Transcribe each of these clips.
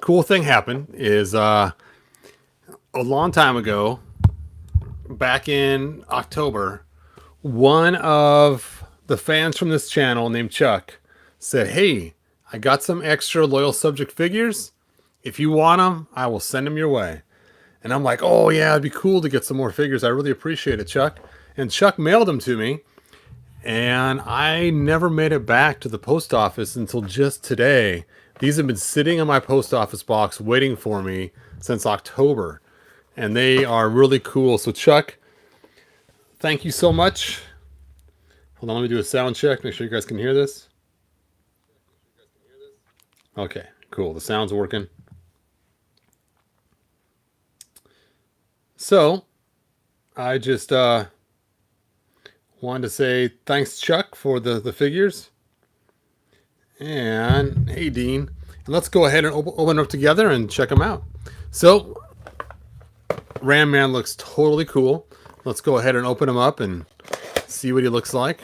Cool thing happened is a long time ago, back in October, one of the fans from this channel named Chuck said, "Hey, I got some extra loyal subject figures. If you want them, I will send them your way." And I'm like, "Oh yeah, it'd be cool to get some more figures. I really appreciate it, Chuck." And Chuck mailed them to me, and I never made it back to the post office until just today. These have been sitting in my post office box waiting for me since October, and they are really cool. So Chuck, thank you so much. Hold on, let me do a sound check. Make sure you guys can hear this. Okay, cool. The sound's working. So I just wanted to say thanks, Chuck, for the figures. And hey, Dean. And let's go ahead and open up together and check them out. So Ramman looks totally cool. Let's go ahead and open him up and see what he looks like.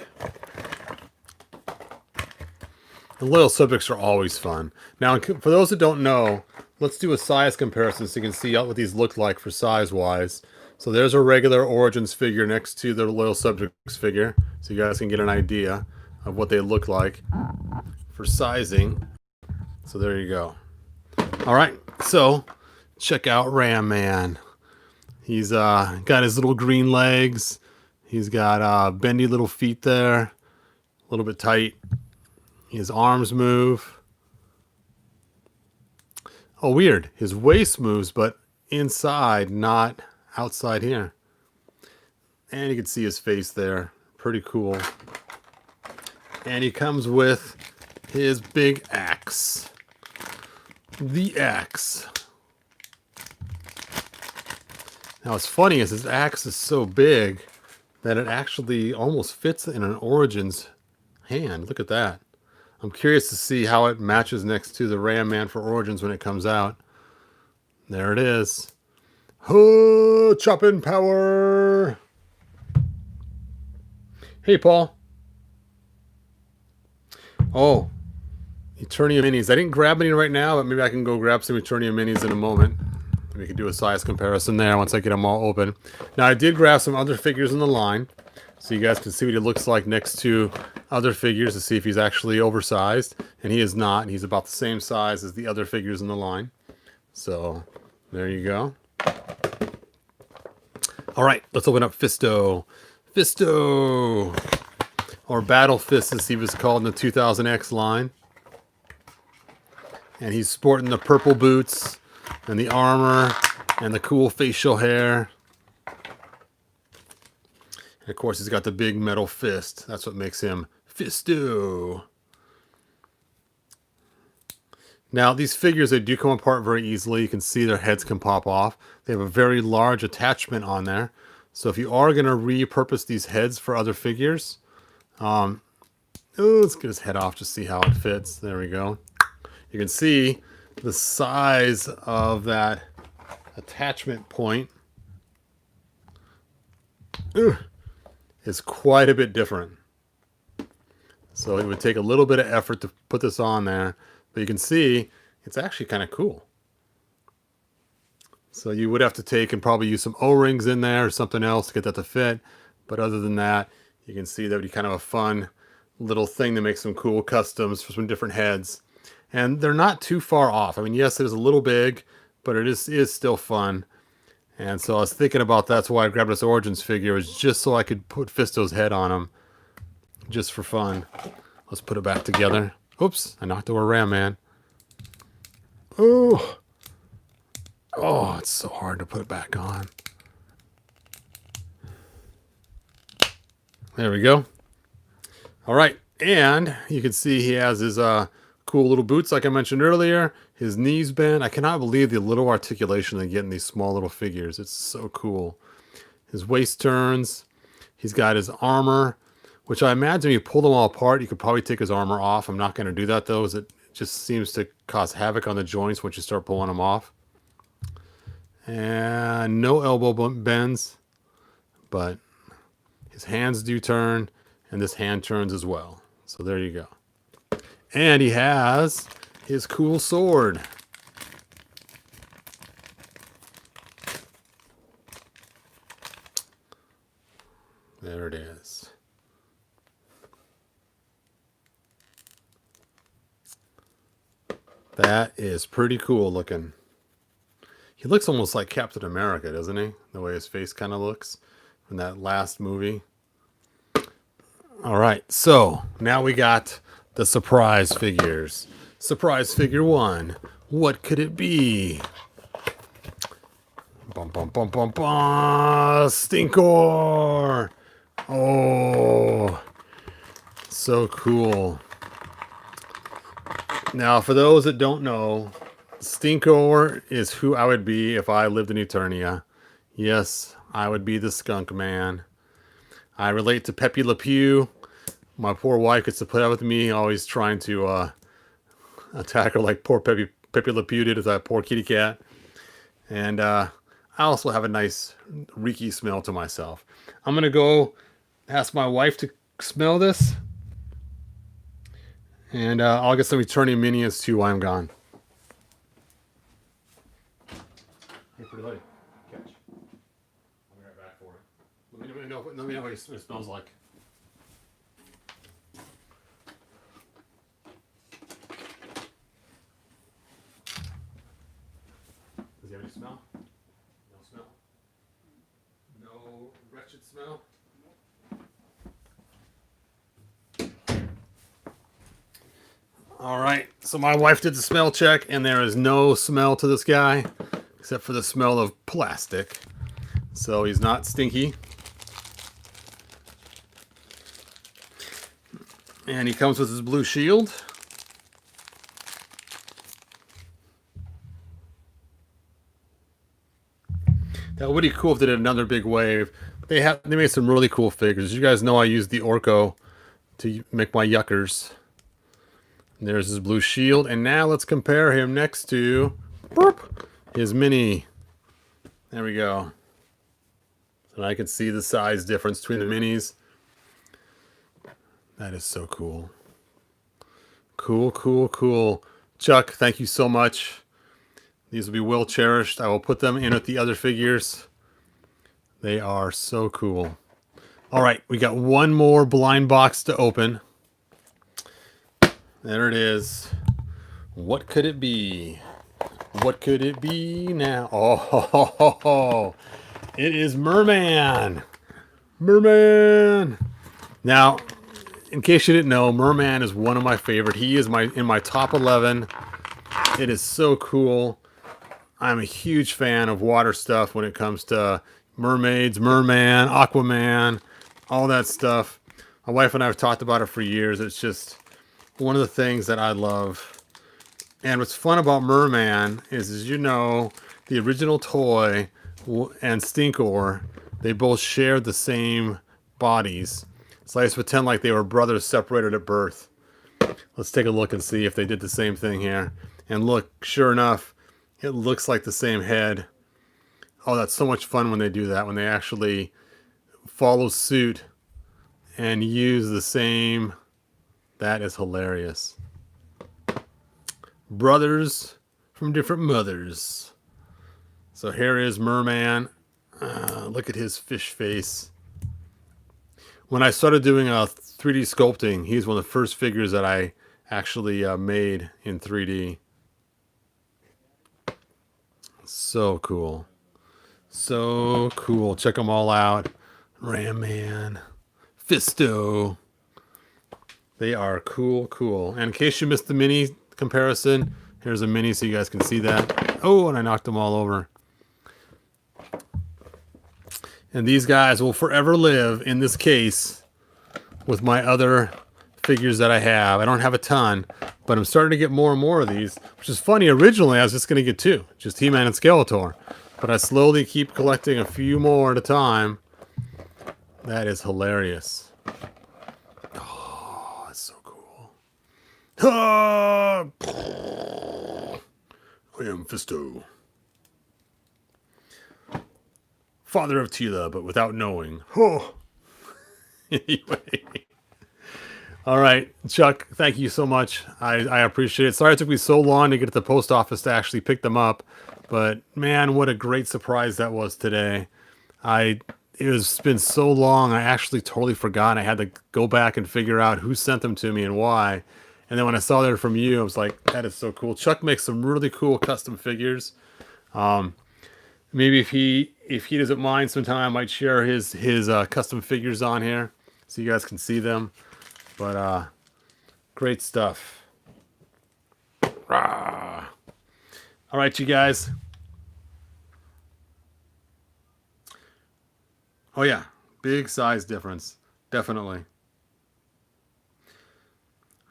The loyal subjects are always fun. Now, for those that don't know, let's do a size comparison so you can see what these look like for size-wise. So there's a regular Origins figure next to the loyal subjects figure, so you guys can get an idea of what they look like for sizing. So there you go. All right, so check out Ramman. He's got his little green legs. He's got bendy little feet there, a little bit tight. His arms move. Oh, weird. His waist moves, but inside, not outside here. And you can see his face there. Pretty cool. And he comes with his big axe. The axe. Now, what's funny is his axe is so big that it actually almost fits in an Origins hand. Look at that. I'm curious to see how it matches next to the Ramman for Origins when it comes out. There it is. Oh, chopping power. Hey, Paul. Oh, Eternia minis. I didn't grab any right now, but maybe I can go grab some Eternia minis in a moment. We can do a size comparison there once I get them all open. Now, I did grab some other figures in the line, so you guys can see what he looks like next to other figures to see if he's actually oversized. And he is not. He's about the same size as the other figures in the line. So there you go. All right, let's open up Fisto. Fisto, or Battle Fist as he was called in the 2000X line. And he's sporting the purple boots and the armor and the cool facial hair. And of course, he's got the big metal fist. That's what makes him Fisto. Now, these figures, they do come apart very easily. You can see their heads can pop off. They have a very large attachment on there. So if you are going to repurpose these heads for other figures, let's get his head off to see how it fits. There we go. You can see the size of that attachment point is quite a bit different. So it would take a little bit of effort to put this on there, but you can see it's actually kind of cool. So you would have to take and probably use some O-rings in there or something else to get that to fit. But other than that, you can see that would be kind of a fun little thing to make some cool customs for some different heads. And they're not too far off. I mean, yes, it is a little big, but it is still fun. And so I was thinking about that's why I grabbed this Origins figure, was just so I could put Fisto's head on him, just for fun. Let's put it back together. Oops, I knocked over Ramman. Oh, oh, it's so hard to put it back on. There we go. All right, and you can see he has his cool little boots, like I mentioned earlier. His knees bend. I cannot believe the little articulation they get in these small little figures. It's so cool. His waist turns. He's got his armor, which I imagine if you pull them all apart, you could probably take his armor off. I'm not going to do that, though, as it just seems to cause havoc on the joints once you start pulling them off. And no elbow bends, but his hands do turn, and this hand turns as well. So there you go. And he has his cool sword. There it is. That is pretty cool looking. He looks almost like Captain America, doesn't he? The way his face kind of looks from that last movie. All right, so now we got the surprise figures. Surprise figure 1. What could it be? Bum, bum, bum, bum, bum. Stinkor! Oh, so cool. Now, for those that don't know, Stinkor is who I would be if I lived in Eternia. Yes, I would be the skunk man. I relate to Pepe Le Pew. My poor wife gets to put up with me, always trying to attack her like poor Pepe Le Pew did with that poor kitty cat. And I also have a nice reeky smell to myself. I'm going to go ask my wife to smell this. And I'll get some Eternia minions too while I'm gone. Hey, pretty lady, catch. I'll be right back for it. Let me know what it smells like. Does he have any smell? No smell? No wretched smell? All right, so my wife did the smell check, and there is no smell to this guy, except for the smell of plastic. So he's not stinky. And he comes with his blue shield. That would be cool if they did another big wave. They made some really cool figures. You guys know I use the Orko to make my yuckers. There's his blue shield, and now let's compare him next to his mini. There we go. And I can see the size difference between the minis. That is so cool. Cool, cool, cool. Chuck, thank you so much. These will be well cherished. I will put them in with the other figures. They are so cool. All right, we got one more blind box to open. There it is. What could it be? What could it be now? Oh, it is Merman. Merman. Now, in case you didn't know, Merman is one of my favorite. He is in my top 11. It is so cool. I'm a huge fan of water stuff when it comes to mermaids, Merman, Aquaman, all that stuff. My wife and I have talked about it for years. It's just one of the things that I love. And what's fun about Merman is, as you know, the original toy and Stinkor, they both shared the same bodies. So I just pretend like they were brothers separated at birth. Let's take a look and see if they did the same thing here. And look, sure enough, it looks like the same head. Oh, that's so much fun when they do that, when they actually follow suit and use the same. That is hilarious. Brothers from different mothers. So here is Merman. Look at his fish face. When I started doing 3D sculpting, he's one of the first figures that I actually made in 3D. So cool. So cool. Check them all out. Ramman. Fisto. They are cool, cool. And in case you missed the mini comparison, here's a mini so you guys can see that. Oh, and I knocked them all over. And these guys will forever live in this case with my other figures that I have. I don't have a ton, but I'm starting to get more and more of these, which is funny. Originally, I was just going to get 2, just He-Man and Skeletor. But I slowly keep collecting a few more at a time. That is hilarious. Oh, that's so cool. Ah! I am Fisto. Father of Tila, but without knowing. Oh. Anyway. All right, Chuck, thank you so much. I appreciate it. Sorry it took me so long to get to the post office to actually pick them up. But, man, what a great surprise that was today. it's been so long. I actually totally forgot. I had to go back and figure out who sent them to me and why. And then when I saw they're from you, I was like, that is so cool. Chuck makes some really cool custom figures. Maybe if he doesn't mind, sometime I might share his custom figures on here so you guys can see them. But great stuff. Rah. All right, you guys. Oh yeah, big size difference, definitely.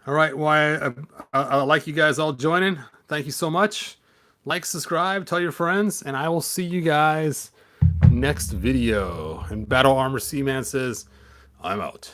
All right, well, I like you guys all joining. Thank you so much. Like, subscribe, tell your friends, and I will see you guys next video. And Battle Armor Seaman says, I'm out.